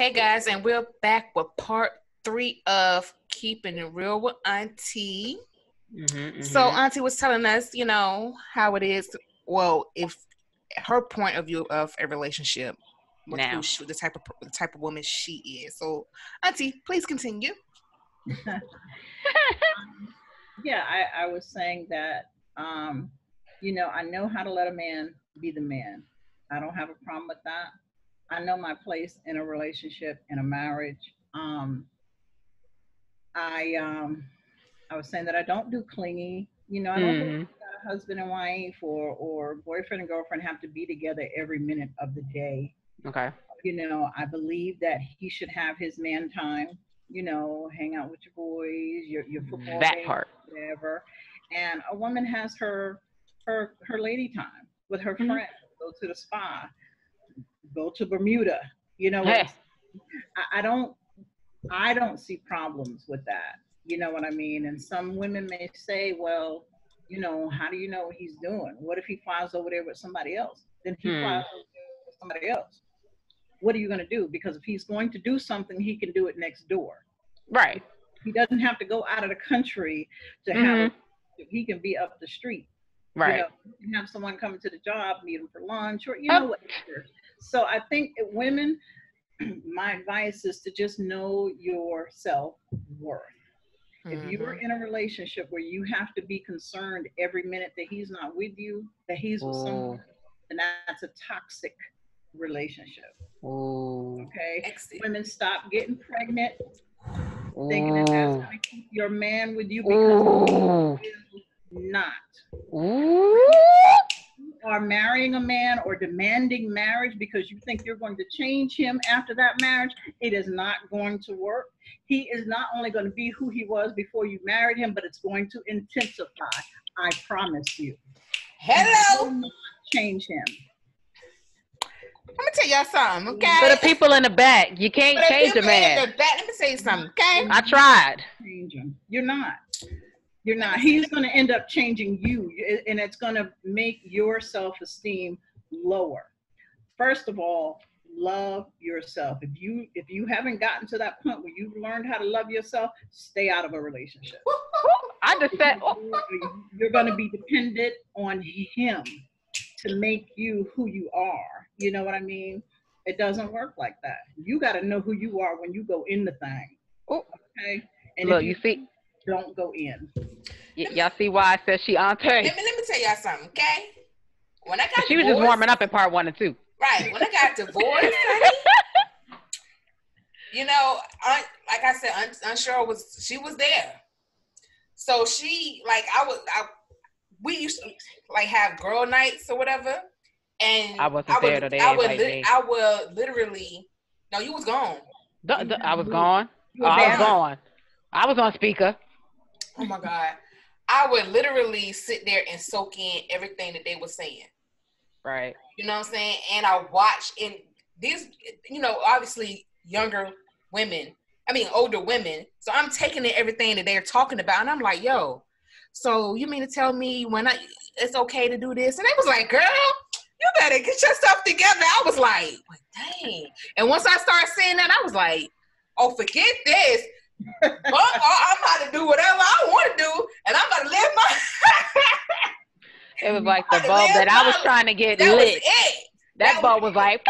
Hey guys, and we're back with part 3 of Keeping It Real with Auntie. So Auntie was telling us, how it is. Well, if her point of view of a relationship with the type of woman she is. So Auntie, please continue. Yeah, I was saying that, I know how to let a man be the man. I don't have a problem with that. I know my place in a relationship, in a marriage. I was saying that I don't do clingy. I don't believe that a husband and wife or boyfriend and girlfriend have to be together every minute of the day. Okay. I believe that he should have his man time. Hang out with your boys, your football game, whatever. And a woman has her lady time with her friends. Go to the spa, go to Bermuda. I don't see problems with that. You know what I mean? And some women may say, well, how do you know what he's doing? What if he flies over there with somebody else? Then he flies over there with somebody else. What are you going to do? Because if he's going to do something, he can do it next door. Right. He doesn't have to go out of the country to have he can be up the street. Right. You can have someone come to the job, meet him for lunch, or whatever. So I think women, my advice is to just know your self-worth. If you're in a relationship where you have to be concerned every minute that he's not with you, that he's with someone, then that's a toxic relationship. Okay? Excellent. Women, stop getting pregnant, thinking that that's going to keep your man with you, because it is not. You are marrying a man or demanding marriage because you think you're going to change him after that marriage. It is not going to work. He is not only going to be who he was before you married him, but it's going to intensify. I promise you. Hello. You will not change him. I'm gonna tell y'all something, okay? For the people in the back, you can't change a man. Let me tell you something, okay? I tried. Change him. You're not. You're not. He's going to end up changing you, and it's going to make your self-esteem lower. First of all, love yourself. If you haven't gotten to that point where you've learned how to love yourself, stay out of a relationship. I just said you're going to be dependent on him to make you who you are. You know what I mean? It doesn't work like that. You got to know who you are when you go in the thing. Okay? And look, if you see, don't go in. Y'all see why I said she Auntie? Let me tell y'all something, okay? When I got she was just warming up in part 1 and 2. Right. When I got divorced, honey, like I said, Aunt Cheryl was there. So she, we used to have girl nights or whatever. And I wasn't there today. I would literally, no, you was gone. I was gone. I was gone. I was on speaker. Oh my God. I would literally sit there and soak in everything that they were saying. Right. You know what I'm saying? And I watched, and these, obviously older women. So I'm taking in everything that they're talking about. And I'm like, yo, so you mean to tell me it's okay to do this? And they was like, girl, you better get your stuff together. I was like, dang. And once I started saying that, I was like, oh, forget this. I'm about to do whatever I want to do, and I'm about to live my. It was like the bulb that I was trying to get lit. Was it. That bulb was like.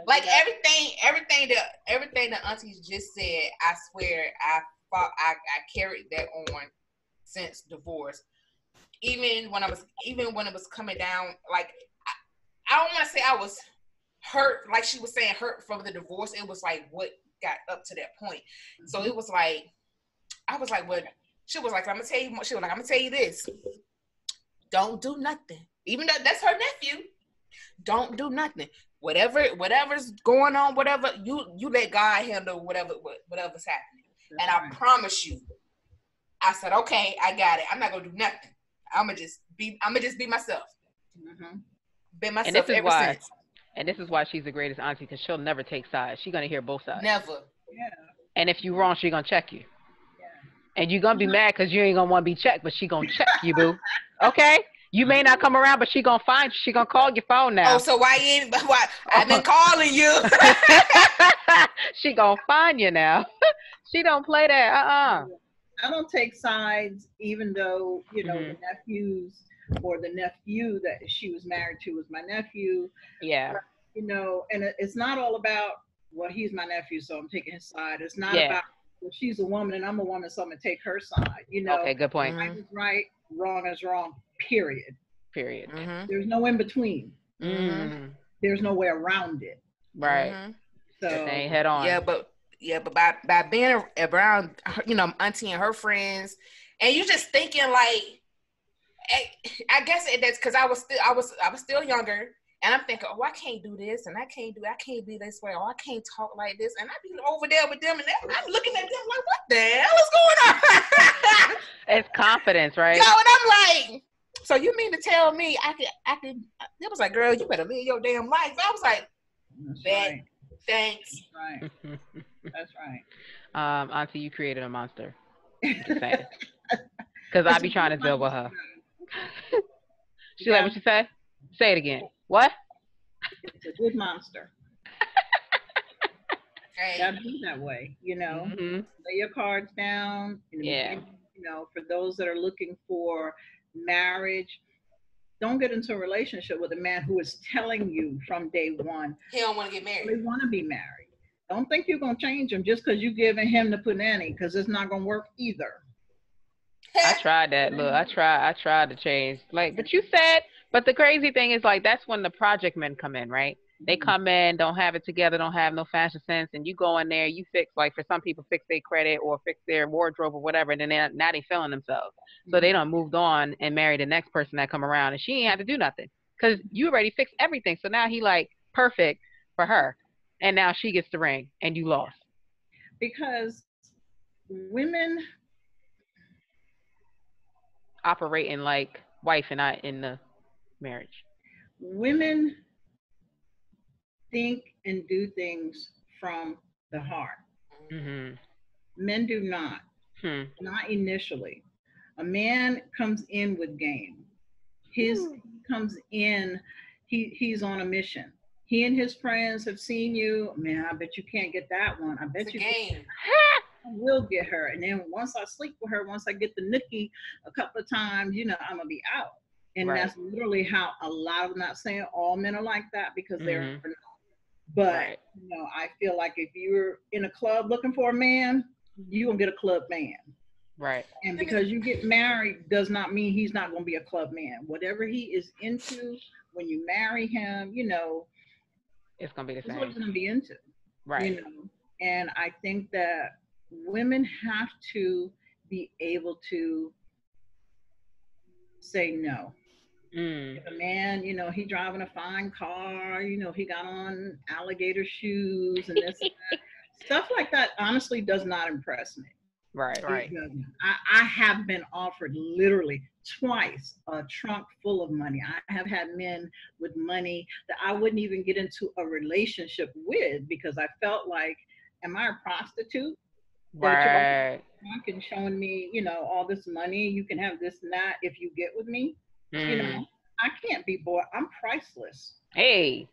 Like everything that Auntie just said. I swear, I carried that on since divorce. Even when it was coming down, like I don't want to say I was hurt, like she was saying, hurt from the divorce. It was like what got up to that point. So it was like, I was like, what? She was like, I'm gonna tell you this. Don't do nothing. Even though that's her nephew. Don't do nothing. Whatever's going on, whatever, you let God handle whatever's happening. And I promise you, I said, okay, I got it. I'm not gonna do nothing. I'm gonna just be myself. Been myself ever since. And this is why she's the greatest auntie, because she'll never take sides. She's going to hear both sides. Never. Yeah. And if you're wrong, she's going to check you. Yeah. And you're going to be mad because you ain't going to want to be checked, but she's going to check you, boo. Okay? You may not come around, but she's going to find you. She's going to call your phone now. Oh, so why I've been calling you. She gonna find you now. She don't play that. I don't take sides, even though, Hmm. the nephews or the nephew that she was married to was my nephew. Yeah. But, and it's not all about, well, he's my nephew, so I'm taking his side. It's not Yeah. about, well, she's a woman and I'm a woman, so I'm going to take her side. Okay. Good point. Right is right, wrong is wrong, period. Period. There's no in between. Mm. There's no way around it. Right. So, That they ain't head on. But by being around, Auntie and her friends, and you just thinking like, I guess that's because I was still younger, and I'm thinking, oh, I can't do this, and I can't be this way, or I can't talk like this, and I be over there with them, and I'm looking at them like, what the hell is going on? It's confidence, right? Yo, and I'm like, so you mean to tell me I could? It was like, girl, you better live your damn life. I was like, right. Thanks. That's right. That's right. Auntie, you created a monster. Just saying. Because I be trying to deal with her. She like, what you say? Say it again. What? It's a good monster. Hey. Gotta be that way, Lay your cards down. Yeah. For those that are looking for marriage, don't get into a relationship with a man who is telling you from day one he don't want to get married. They want to be married. Don't think you're gonna change him just because you're giving him the punani, because it's not gonna work either. I tried that. Look, I tried to change. Like, but you said, but the crazy thing is, like, that's when the project men come in, right? They come in, don't have it together, don't have no fashion sense, and you go in there, you fix, like, for some people, fix their credit or fix their wardrobe or whatever, and then now they feeling themselves. So they done moved on and married the next person that come around, and she ain't had to do nothing because you already fixed everything. So now he like perfect for her, and now she gets the ring, and you lost. Because women operating like wife and not in the marriage. Women think and do things from the heart. Mm-hmm. Men do not. Not initially. A man comes in with game. He comes in. He's on a mission. He and his friends have seen you. Man, I bet you can't get that one. I bet you game. I will get her. And then once I sleep with her, once I get the nookie a couple of times, I'm gonna be out. And that's literally how a lot of, not saying all men are like that, because they're not. But I feel like if you're in a club looking for a man, you're gonna get a club man. Right. And because you get married does not mean he's not gonna be a club man. Whatever he is into, when you marry him, it's gonna be the same. That's what he's gonna be into. Right. And I think that women have to be able to say no. If a man, he driving a fine car, he got on alligator shoes and this and that. Stuff like that honestly does not impress me. Right. I have been offered literally twice a trunk full of money. I have had men with money that I wouldn't even get into a relationship with, because I felt like, am I a prostitute? Right. Trunk and showing me, all this money, you can have this and that if you get with me. I can't be bought. I'm priceless. Hey.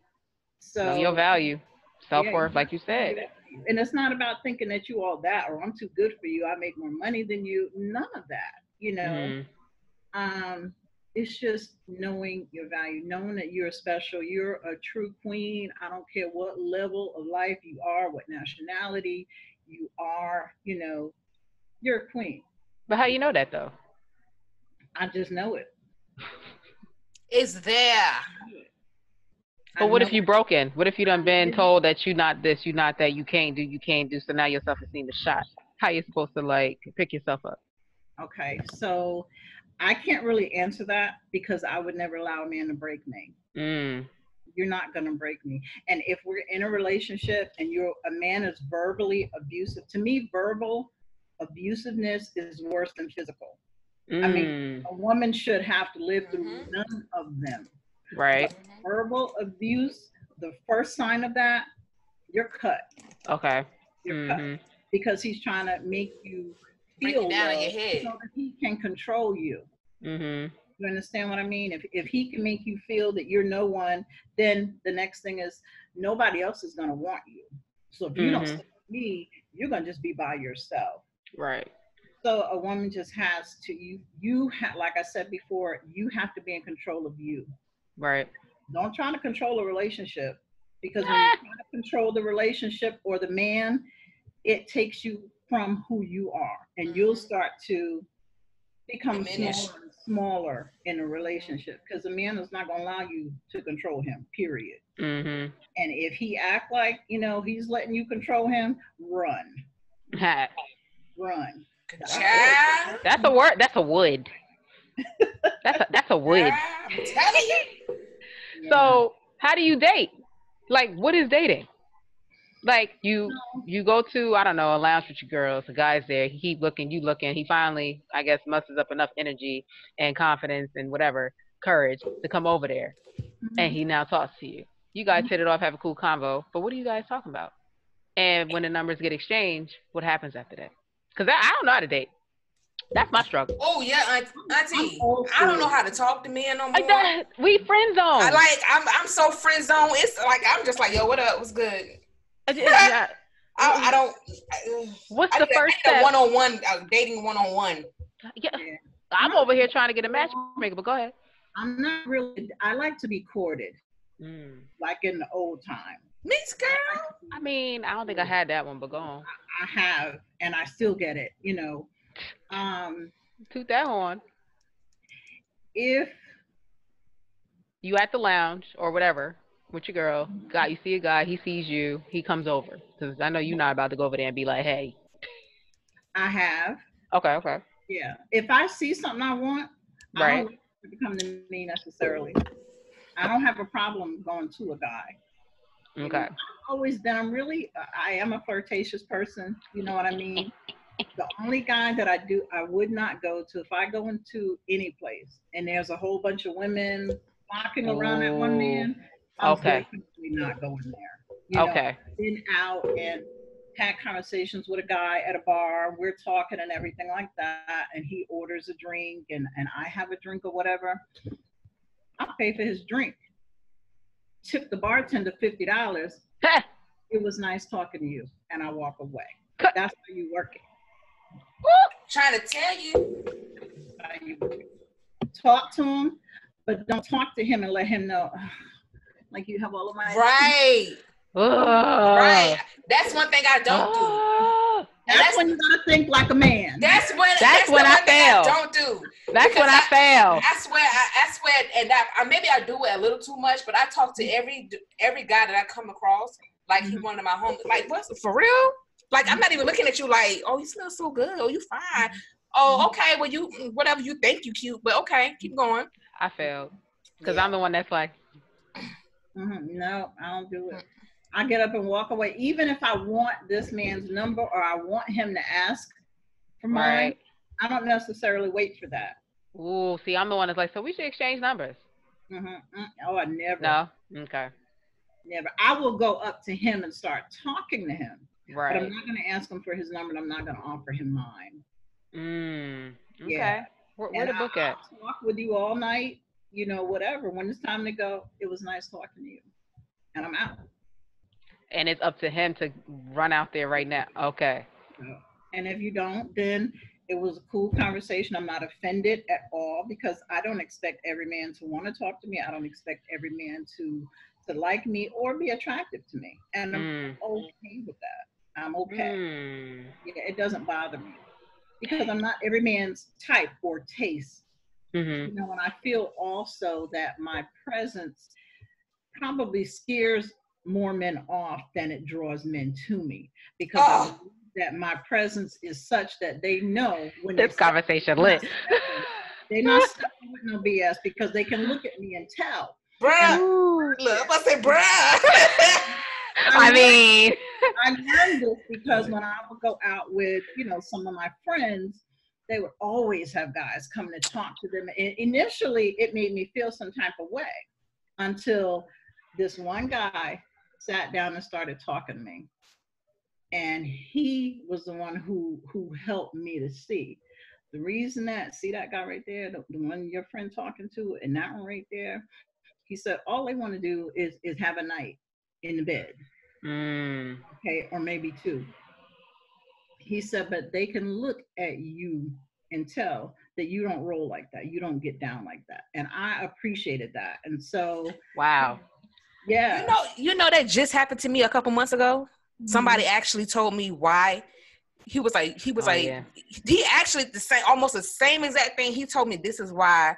So know your value, self-worth, like you said. And it's not about thinking that you all that, or I'm too good for you, I make more money than you. None of that. It's just knowing your value, knowing that you're special, you're a true queen. I don't care what level of life you are, what nationality you are, you're a queen. But how you know that though? I just know it. It's there. But what if you broken? What if you done been told that you not this, you not that, you can't do, so now your self-esteem is shot? How you supposed to like pick yourself up? Okay, so I can't really answer that, because I would never allow a man to break me. You're not gonna break me. And if we're in a relationship and a man is verbally abusive, to me, verbal abusiveness is worse than physical. I mean, a woman should have to live through none of them. Right. But verbal abuse, the first sign of that, you're cut. Okay. You're cut. Because he's trying to make you feel down in your head so that he can control you. You understand what I mean? If he can make you feel that you're no one, then the next thing is nobody else is going to want you. So if you don't step me, you're gonna just be by yourself. Right. So a woman just has to like I said before, you have to be in control of you. Right. Don't try to control a relationship, because when you try to control the relationship or the man, it takes you from who you are, and you'll start to become Diminish. smaller and smaller in a relationship, because a man is not going to allow you to control him, period. Mhm. And if he act like, he's letting you control him, run. Ha. Run. That's wood. Child. That's a word. That's a wood. That's a wood. I'm telling you. Yeah. So how do you date? Like, what is dating? Like, you go to, I don't know, a lounge with your girls, the guy's there, he keep looking, you looking, he finally, I guess, musters up enough energy and confidence and whatever, courage to come over there, and Mhm. he now talks to you. You guys hit it off, have a cool convo, but what are you guys talking about? And when the numbers get exchanged, what happens after that? Because I don't know how to date. That's my struggle. Oh yeah, I'm Auntie. old I don't know school. how to talk to men no Like more. that, we friend zone. I'm so friend zone. It's like I'm just like, yo, what up? What's good? Yeah. I don't. What's I the need first a step? one-on-one dating one-on-one. Yeah, Yeah. I'm over here trying to get a matchmaker, but go ahead. I'm not really, I like to be courted, Mm. like in the old time. Me, girl. I mean, I don't think I had that one, but go on. I have, and I still get it. Toot that horn. If You at the lounge or whatever with your girl. Guy, you see a guy, he sees you, he comes over. Because I know you're not about to go over there and be like, hey. I have, Okay, okay. yeah. If I see something I want, I don't Right. want it to come to me necessarily. I don't have a problem going to a guy. Okay. I've always been. I am a flirtatious person. You know what I mean? The only guy that I would not go to, if I go into any place and there's a whole bunch of women flocking around that one Ooh. man, I'm Okay. definitely not going there. Okay. I've been out and had conversations with a guy at a bar. We're talking and everything like that, and he orders a drink, and I have a drink or whatever. I'll pay for his drink. Tip the bartender $50. It was nice talking to you, and I walk away. That's how you work it. Trying to tell you. How you talk to him, but don't talk to him and let him know, like you have all of my Right. Right. That's one thing I don't do. That's when you gotta think like a man. That's when I fail. I don't do. That's when I fail. I swear, and maybe I do it a little too much, but I talk to every guy that I come across like he one of my homies. Like, what's for real? Like, I'm not even looking at you like, oh, you smell so good. Oh, you fine. Oh, okay. Well, you whatever you think you cute, but okay, keep going. I failed because I'm the one that's like, no, I don't do it. I get up and walk away, even if I want this man's number or I want him to ask for mine. Right. I don't necessarily wait for that. Ooh, see, I'm the one that's like, so we should exchange numbers. Oh, I never. No. Okay. Never. I will go up to him and start talking to him. Right. But I'm not going to ask him for his number, and I'm not going to offer him mine. Okay. Yeah. Where the book at? I'll talk with you all night, whatever. When it's time to go, it was nice talking to you. And I'm out. And it's up to him to run out there right now. Okay. And if you don't, then it was a cool conversation. I'm not offended at all, because I don't expect every man to want to talk to me. I don't expect every man to like me or be attractive to me. And I'm okay with that. I'm okay. Yeah, it doesn't bother me, because I'm not every man's type or taste. And I feel also that my presence probably scares more men off than it draws men to me, because I believe that my presence is such that they know when this conversation lit. They're not stepping with no BS, because they can look at me and tell. Bruh. Look, I say bruh. I learned this because when I would go out with, some of my friends, they would always have guys coming to talk to them. And initially, it made me feel some type of way, until this one guy sat down and started talking to me. And he was the one who helped me to see the reason see that guy right there, the one your friend talking to, and that one right there. He said all they want to do is have a night in the bed. okay, or maybe two. He said, but they can look at you and tell that you don't roll like that. You don't get down like that. And I appreciated that. And so, Wow. yeah. You know that just happened to me a couple months ago. Somebody actually told me why. He was like, Yeah. he actually almost the same exact thing. He told me this is why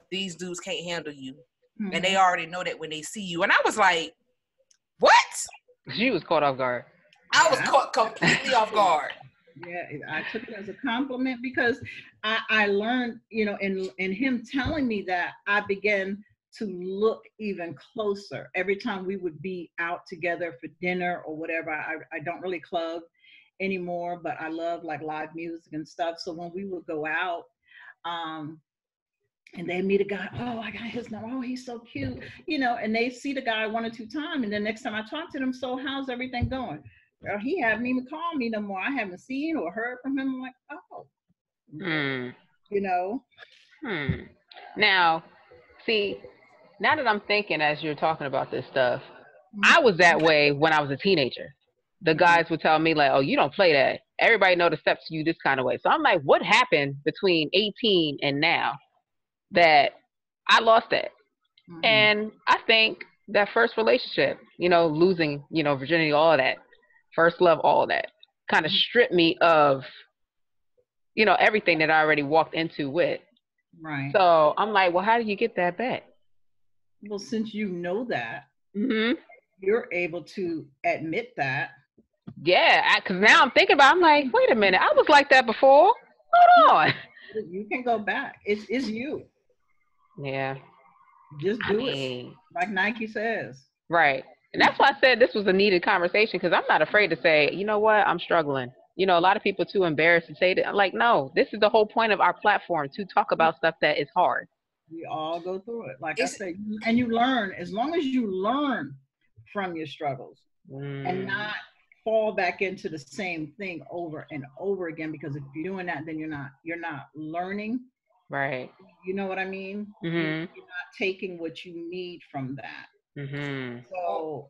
these dudes can't handle you. And they already know that when they see you. And I was like, what? She was caught off guard. I was caught completely off guard. Yeah, I took it as a compliment because I learned, in him telling me that, I began to look even closer every time we would be out together for dinner or whatever. I don't really club anymore, but I love like live music and stuff. So when we would go out, and they meet a guy, oh, I got his number, oh, he's so cute, and they see the guy one or two times, and then next time I talk to them, so how's everything going? Well, he haven't even called me no more. I haven't seen or heard from him. I'm like, oh, Now, see, now that I'm thinking as you're talking about this stuff, I was that way when I was a teenager. The guys would tell me like, oh, you don't play that. Everybody know to step to you this kind of way. So I'm like, what happened between 18 and now that I lost that? And I think that first relationship, losing, virginity, all of that, first love, all of that, kind of stripped me of, everything that I already walked into with. Right. So I'm like, well, how do you get that back? Well, since you know that, you're able to admit that. Yeah, because now I'm thinking about it, I'm like, wait a minute, I was like that before. Hold on. You can go back. It's you. Yeah. Just do it. Like Nike says. Right. And that's why I said this was a needed conversation, because I'm not afraid to say, you know what, I'm struggling. A lot of people are too embarrassed to say that. I'm like, no, this is the whole point of our platform, to talk about stuff that is hard. We all go through it. Like I said, and you learn. As long as you learn from your struggles and not fall back into the same thing over and over again, because if you're doing that, then you're not learning. Right. You know what I mean? You're not taking what you need from that. So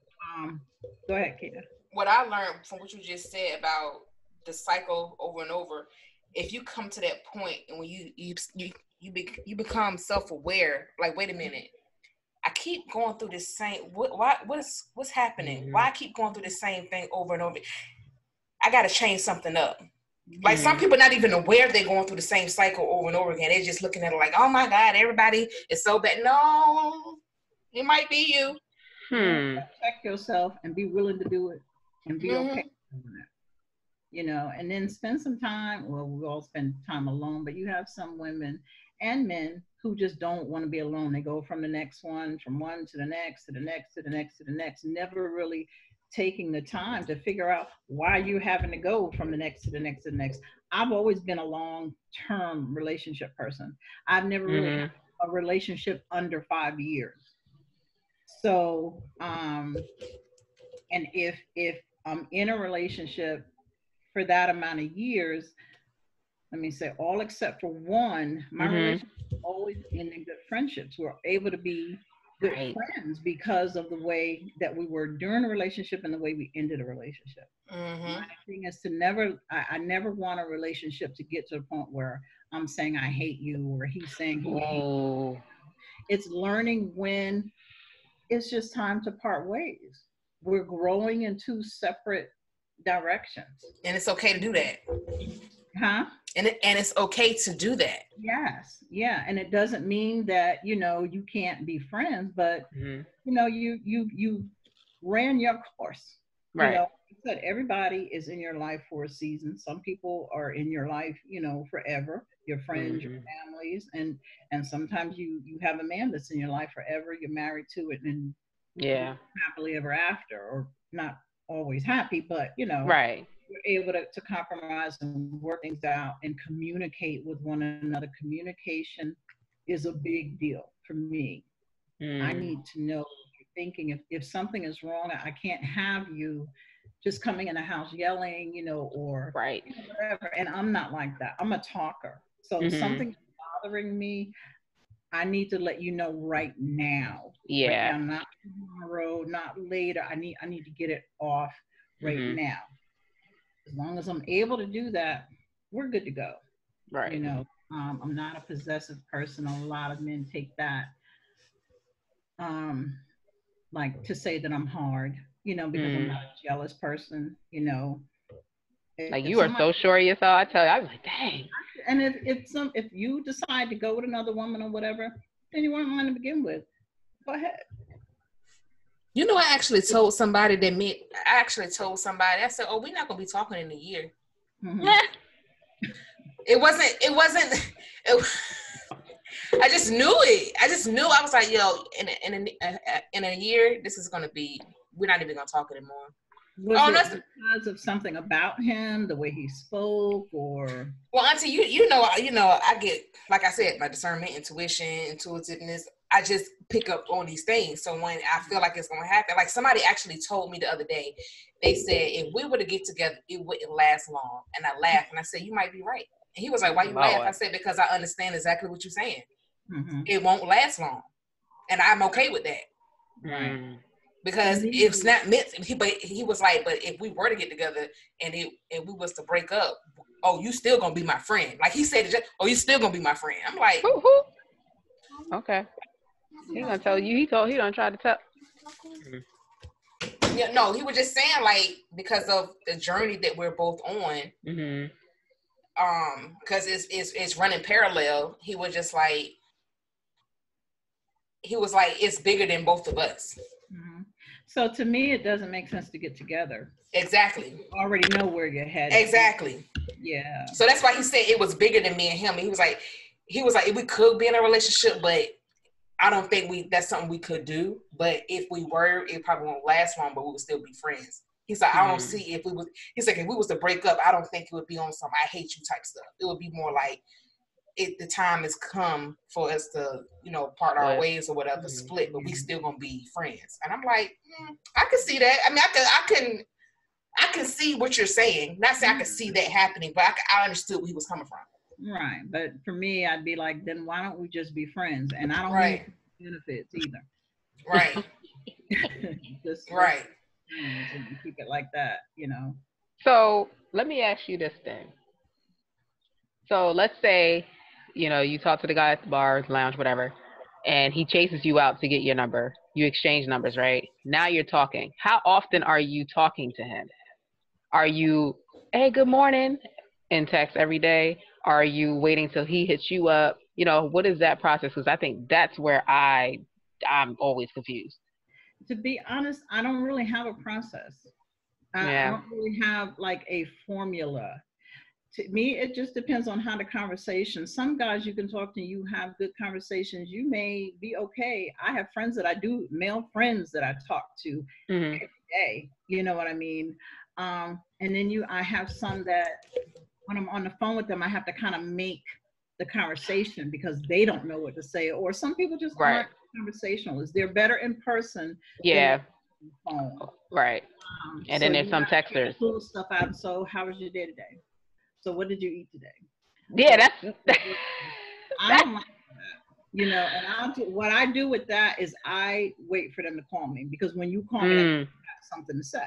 go ahead, Kita. What I learned from what you just said about the cycle over and over, if you come to that point and when you become self-aware, like, wait a minute, I keep going through this same, what's happening? Why I keep going through the same thing over and over? I got to change something up. Like, some people not even aware they're going through the same cycle over and over again. They're just looking at it like, oh my God, everybody is so bad. No, it might be you. Check yourself and be willing to do it and be okay with it. And then spend some time. Well, we all spend time alone, but you have some women and men who just don't want to be alone. They go from the next one, from one to the next, to the next, to the next, to the next, never really taking the time to figure out why you're having to go from the next to the next to the next. I've always been a long-term relationship person. I've never really had a relationship under 5 years. So, and if I'm in a relationship for that amount of years, let me say all except for one, my relationship always ended good friendships. We're able to be good friends because of the way that we were during a relationship and the way we ended a relationship. My thing is to I never want a relationship to get to the point where I'm saying I hate you or he's saying he hates you. It's learning when it's just time to part ways. We're growing in two separate directions. And it's okay to do that. Huh? And it's okay to do that. Yes. Yeah. And it doesn't mean that, you can't be friends, but, you ran your course. Right. Said everybody is in your life for a season. Some people are in your life, forever, your friends, your families. And sometimes you have a man that's in your life forever. You're married to it and happily ever after, or not always happy, but, right. You're able to compromise and work things out and communicate with one another. Communication is a big deal for me. I need to know what you're thinking. If something is wrong, I can't have you just coming in the house yelling, or whatever. And I'm not like that. I'm a talker. So if something's bothering me, I need to let you know right now. Yeah. Right now, not tomorrow, not later. I need to get it off right now. As long as I'm able to do that, we're good to go. Right. You know, I'm not a possessive person. A lot of men take that, like to say that I'm hard, you know, because I'm not a jealous person, you know. Like you are so sure of yourself. I tell you, I was like, dang. And if you decide to go with another woman or whatever, then you weren't mine to begin with. Go ahead. You know, I actually told somebody I said, oh, we're not going to be talking in a year. Mm-hmm. I just knew it. I was like, yo, in a year, this is going to be, we're not even going to talk anymore. Was it because of something about him, the way he spoke, or? Well, Auntie, you know, I get, like I said, my discernment, intuitiveness. I just pick up on these things. So when I feel like it's going to happen, like somebody actually told me the other day, they said if we were to get together, it wouldn't last long. And I laughed and I said, you might be right. And he was like, why you laugh? I said, because I understand exactly what you're saying. Mm-hmm. It won't last long, and I'm okay with that. Right. Because it's not meant. But he was like, but if we were to get together and we was to break up, oh, you still gonna be my friend. Like he said, oh, you still gonna be my friend. I'm like, okay. He gonna tell you. He don't try to tell. Yeah, no, he was just saying like because of the journey that we're both on. Mm-hmm. Because it's running parallel. He was like, it's bigger than both of us. Mm-hmm. So to me, it doesn't make sense to get together. Exactly. You already know where you're headed. Exactly. Yeah. So that's why he said it was bigger than me and him. He was like, we could be in a relationship, but I don't think that's something we could do. But if we were, it probably won't last long, but we would still be friends. He's like, I don't see if we was to break up, I don't think it would be on some I hate you type stuff. It would be more like the time has come for us to, you know, part our ways or whatever, split, but we still gonna be friends. And I'm like, I can see that. I mean, I can see what you're saying. Not saying I can see that happening, but I understood where he was coming from. Right. But for me, I'd be like, then why don't we just be friends? And I don't need benefits either. Right. Just right. And keep it like that, you know. So let me ask you this thing. So let's say, you know, you talk to the guy at the bar, lounge, whatever, and he chases you out to get your number. You exchange numbers, right? Now you're talking. How often are you talking to him? Are you, hey, good morning, in text every day? Are you waiting till he hits you up? You know, what is that process? Because I think that's where I'm always confused. To be honest, I don't really have a process. I don't really have like a formula. To me, it just depends on how the conversation. Some guys you can talk to, you have good conversations. You may be okay. I have friends that male friends that I talk to every day. You know what I mean? And then I have some that when I'm on the phone with them, I have to kind of make the conversation because they don't know what to say. Or some people just aren't conversationalists. They're better in person. Yeah. Than on the phone. Right. And then there's some texters. Pull stuff out. So how was your day today? So what did you eat today? Yeah, I don't like that. You know, and what I do with that is I wait for them to call me because when you call me, I have something to say.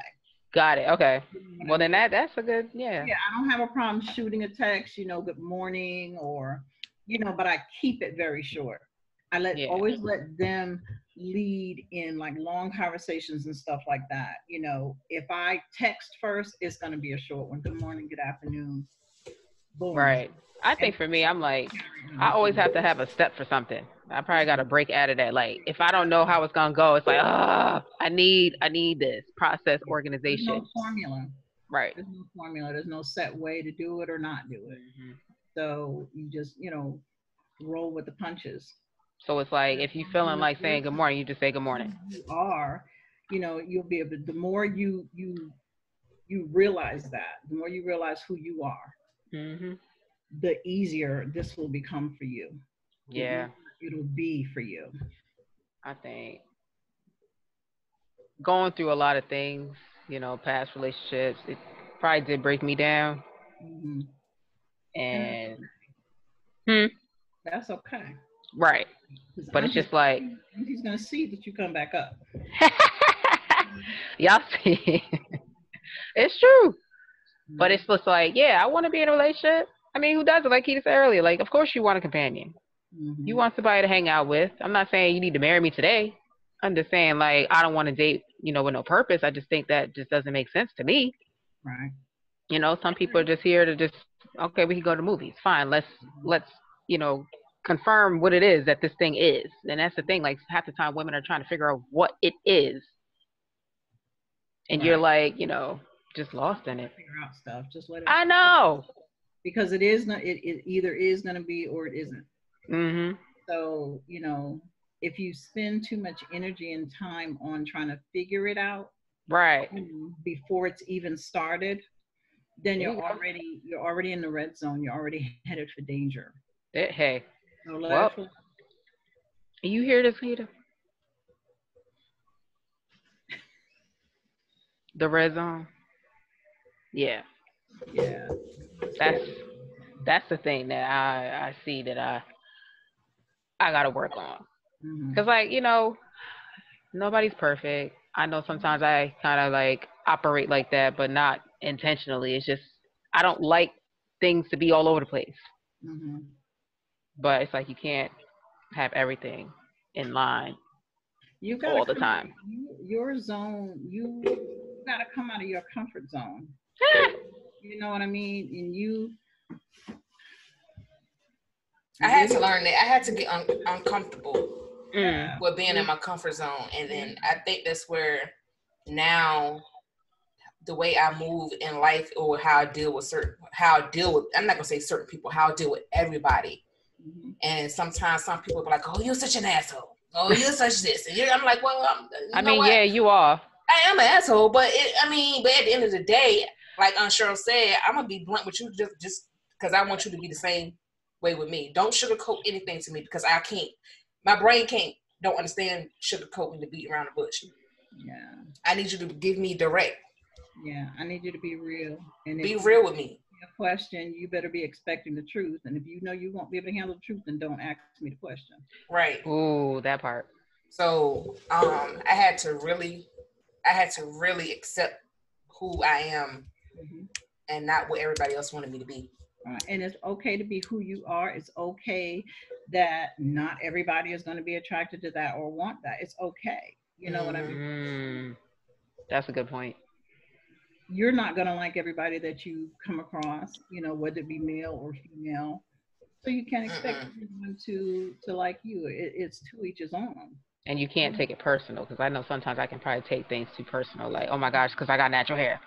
Got it. Okay. Well, then that's a good, Yeah, I don't have a problem shooting a text, you know, good morning or, you know, but I keep it very short. I always let them lead in like long conversations and stuff like that. You know, if I text first, it's going to be a short one. Good morning, good afternoon. Boom. Right. I think for me, I'm like, I always have to have a step for something. I probably got to break out of that. Like, if I don't know how it's going to go, it's like, I need this process organization. There's no formula. Right. There's no formula. There's no set way to do it or not do it. Mm-hmm. So you just, you know, roll with the punches. So it's like, if you're feeling like saying good morning, you just say good morning. You are, you know, you'll be able to, the more you realize that, the more you realize who you are, the easier this will become for you. Yeah. It'll be for you. I think going through a lot of things, you know, past relationships, it probably did break me down. Mm-hmm. And that's okay. Right. But it's just like he's gonna see that you come back up. Y'all see It's true. But it's just like, yeah, I want to be in a relationship. I mean, who doesn't? Like Keita said earlier, like, of course you want a companion. You want somebody to hang out with. I'm not saying you need to marry me today. I'm just saying, like, I don't want to date, with no purpose. I just think that just doesn't make sense to me. Right. Some people are just here to just, okay, we can go to movies. Fine. Let's, confirm what it is that this thing is. And that's the thing. Like, half the time women are trying to figure out what it is. And you're like, just lost in it. Figure out stuff. Just let it. I know. Because it is not. It either is going to be or it isn't. Mm-hmm. So if you spend too much energy and time on trying to figure it out, right, before it's even started, then you're already in the red zone. You're already headed for danger. Hey. So well, you hear this, Keita? The red zone. Yeah. Yeah. That's the thing that I see that I gotta work on. Cause like nobody's perfect. I know sometimes I kind of like operate like that, but not intentionally. It's just I don't like things to be all over the place. But it's like you can't have everything in line all the time. Your zone, you gotta come out of your comfort zone. You know what I mean? And I had to learn that. I had to get uncomfortable with being in my comfort zone. And then I think that's where now the way I move in life or how I deal with I'm not going to say certain people, how I deal with everybody. And sometimes some people are like, oh, you're such an asshole. Oh, you're such this. And I'm like, well, yeah, you are. I am an asshole. But at the end of the day, like Aunt Cheryl said, I'm going to be blunt with you just because I want you to be the same way with me. Don't sugarcoat anything to me because I can't. My brain don't understand sugarcoating to beat around the bush. Yeah. I need you to give me direct. Yeah, I need you to be real. And be real with me. A question, you better be expecting the truth. And if you know you won't be able to handle the truth, then don't ask me the question. Right. Ooh, that part. So I had to really accept who I am and not what everybody else wanted me to be. And it's okay to be who you are. It's okay that not everybody is going to be attracted to that or want that. It's okay. You know what I mean? That's a good point. You're not going to like everybody that you come across, whether it be male or female. So you can't expect everyone to like you. It's to each his own. And you can't take it personal, because I know sometimes I can probably take things too personal. Like, oh my gosh, because I got natural hair.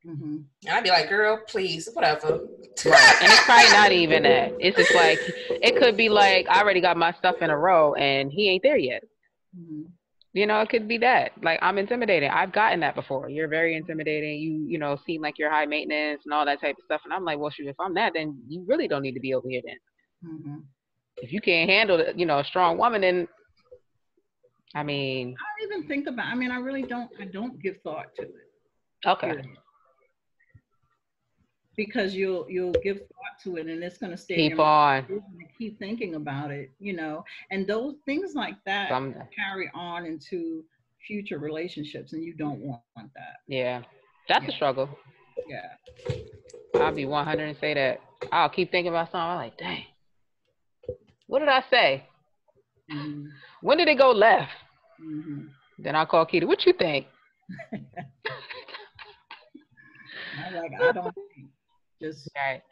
And I'd be like, girl, please, whatever. Right. And it's probably not even that. It's just like, it could be like, I already got my stuff in a row and he ain't there yet. It could be that. Like, I'm intimidating. I've gotten that before. You're very intimidating. You seem like you're high maintenance and all that type of stuff. And I'm like, well, shoot, if I'm that, then you really don't need to be over here then. If you can't handle, a strong woman, then, I don't even think about, I really don't, I don't give thought to it. Okay. Period. Because you'll give thought to it and it's going to stay keep on. You're going to keep thinking about it, and those things like that carry on into future relationships, and you don't want that. Yeah, that's a struggle. Yeah, I'll be 100 and say that. I'll keep thinking about something. I'm like, dang, what did I say? When did it go left? Then I'll call Keita. What you think? I'm like, I don't think. Just right.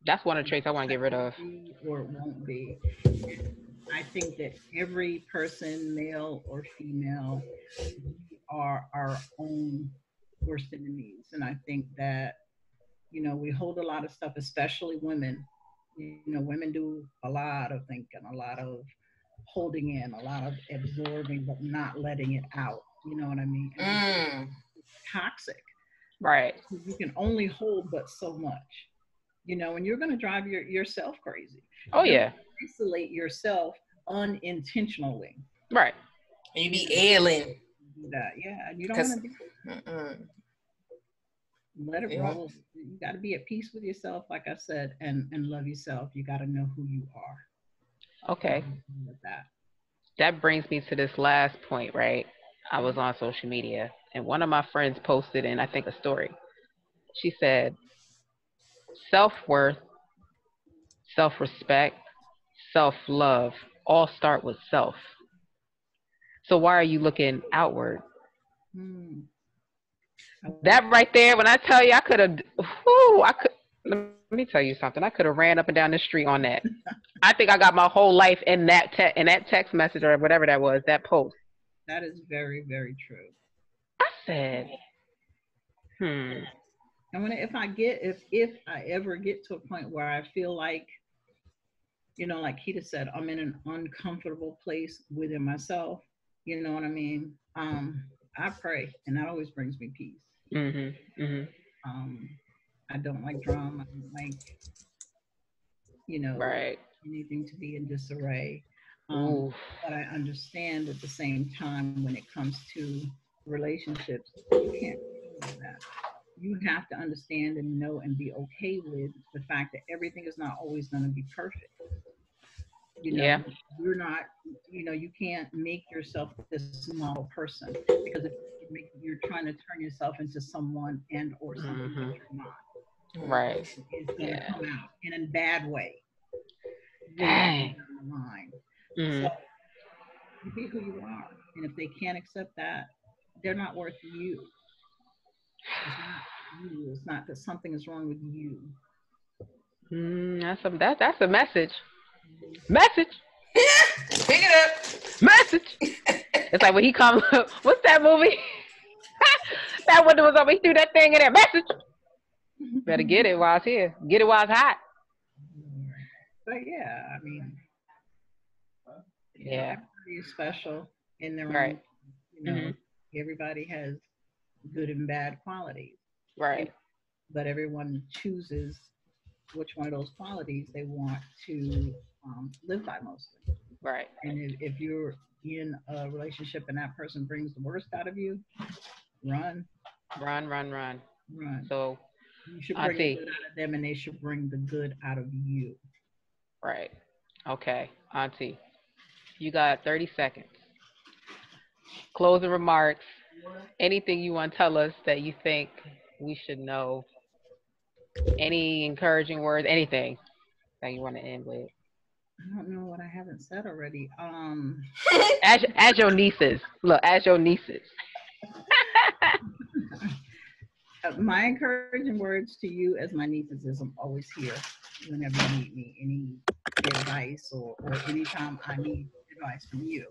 That's one of the traits I want to get rid of. Or it won't be. I think that every person, male or female, are our own worst enemies. And I think that, we hold a lot of stuff, especially women. Women do a lot of thinking, a lot of holding in, a lot of absorbing, but not letting it out. You know what I mean? It's toxic. Right. You can only hold but so much. And you're going to drive yourself crazy. Oh, yeah. Isolate yourself unintentionally. Right. And you be ailing. That, yeah. And you don't want to do it. Let it roll. You got to be at peace with yourself, like I said, and love yourself. You got to know who you are. Okay. That brings me to this last point, right? I was on social media, and one of my friends posted in, I think, a story. She said, self-worth, self-respect, self-love all start with self. So why are you looking outward? Hmm. That right there, when I tell you, I could have, I could. Let me tell you something. I could have ran up and down the street on that. I think I got my whole life in that in that text message or whatever that was, that post. That is very, very true. I said, And if I ever get to a point where I feel like, like Keita said, I'm in an uncomfortable place within myself. You know what I mean? I pray, and that always brings me peace. Um, I don't like drama. I don't like, right. anything to be in disarray. But I understand at the same time when it comes to relationships, you can't control that. You have to understand and know and be okay with the fact that everything is not always going to be perfect. Yeah. You're not, you can't make yourself this model person, because if you're trying to turn yourself into someone and or something that you're not. Right. It's going to come out in a bad way. Dang. Down the line. So you be who you are. And if they can't accept that, they're not worth you. It's not you. It's not that something is wrong with you. That's a message. Message. Pick it up. Message. It's like when he comes. What's that movie? That window was over. He threw that thing in there. Message. Better get it while it's here. Get it while it's hot. But yeah, I mean, everybody is special in their own. Everybody has good and bad qualities. Right. But everyone chooses which one of those qualities they want to live by mostly. Right. And if you're in a relationship and that person brings the worst out of you, run. So you should bring the good out of them, and they should bring the good out of you. Right. Okay. Auntie, you got 30 seconds. Closing remarks. Anything you want to tell us that you think we should know? Any encouraging words? Anything that you want to end with? I don't know what I haven't said already. As your nieces. Look, as your nieces. My encouraging words to you as my nieces is I'm always here whenever you need me, any advice or anytime I need advice from you.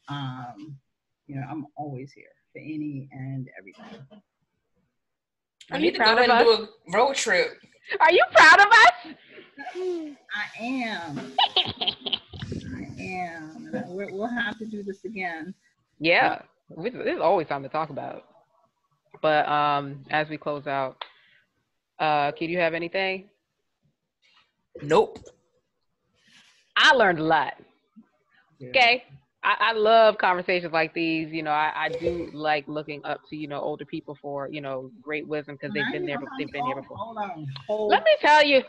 I'm always here for any and everything. We need to go there and do a road trip. Are you proud of us? I am. We'll have to do this again. Yeah. There's always something to talk about. But as we close out, Kid, you have anything? Nope. I learned a lot. Okay. I love conversations like these. I do like looking up to, older people for, great wisdom, because they've been there before. Hold on. Let me tell you.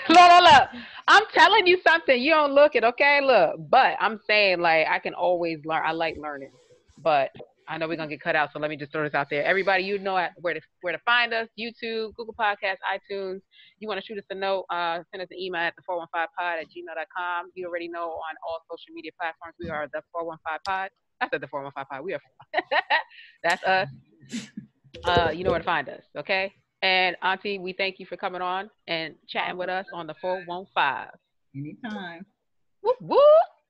Look. I'm telling you something. You don't look it, okay? Look. But I'm saying, like, I can always learn. I like learning. But I know we're going to get cut out, so let me just throw this out there. Everybody, where to find us: YouTube, Google Podcasts, iTunes. You want to shoot us a note, send us an email at the415pod@gmail.com. You already know on all social media platforms, we are the 415pod. I said the 415pod. We are. That's us. You know where to find us, okay? And Auntie, we thank you for coming on and chatting with us on the 415. Anytime. Whoop, whoop.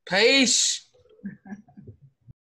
Peace.